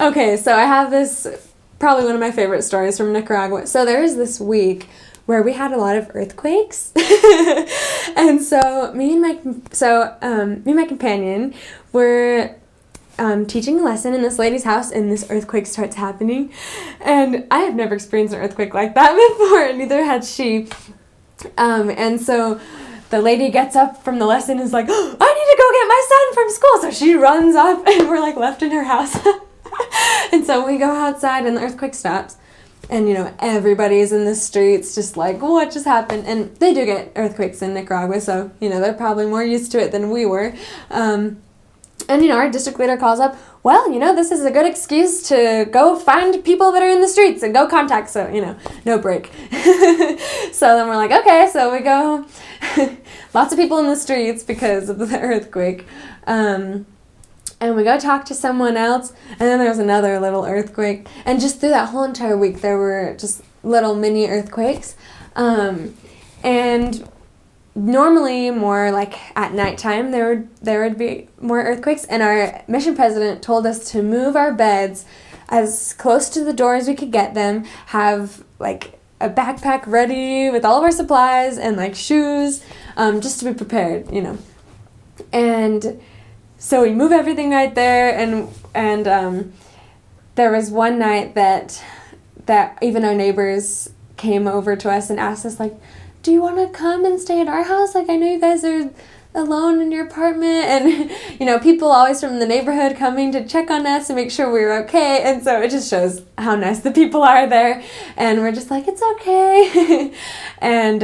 Okay, so I have this, probably one of my favorite stories from Nicaragua. So there was this week where we had a lot of earthquakes. And so me and my companion were teaching a lesson in this lady's house, and this earthquake starts happening. And I have never experienced an earthquake like that before, and neither had she. And so the lady gets up from the lesson and is like, oh, I need to go get my son from school. So she runs up, and we're like left in her house. And so we go outside, and the earthquake stops. And, everybody's in the streets just like, what just happened? And they do get earthquakes in Nicaragua, so, they're probably more used to it than we were. And, our district leader calls up, well, this is a good excuse to go find people that are in the streets and go contact. So, no break. So then we're like, okay, so we go. Lots of people in the streets because of the earthquake. And we go talk to someone else, and then there's another little earthquake. And just through that whole entire week, there were just little mini earthquakes. And normally, more like at nighttime, there would be more earthquakes. And our mission president told us to move our beds as close to the door as we could get them, have like a backpack ready with all of our supplies and like shoes, just to be prepared, And so we move everything right there, and there was one night that even our neighbors came over to us and asked us, like, do you want to come and stay at our house? Like, I know you guys are alone in your apartment, and, people always from the neighborhood coming to check on us and make sure we were okay, and so it just shows how nice the people are there, and we're just like, it's okay. And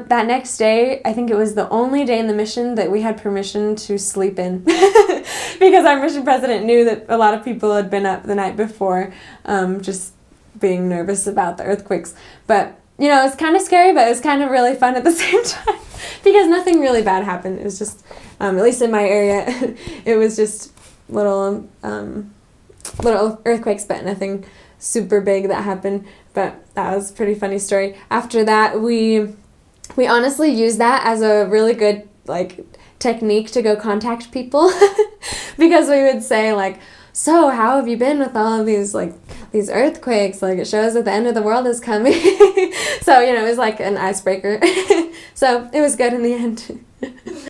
that next day, I think it was the only day in the mission that we had permission to sleep in because our mission president knew that a lot of people had been up the night before, just being nervous about the earthquakes. But, it was kind of scary, but it was kind of really fun at the same time because nothing really bad happened. It was just, at least in my area, it was just little earthquakes, but nothing super big that happened. But that was a pretty funny story. After that, we honestly used that as a really good technique to go contact people because we would say so how have you been with all of these earthquakes? It shows that the end of the world is coming. So it was like an icebreaker. So it was good in the end.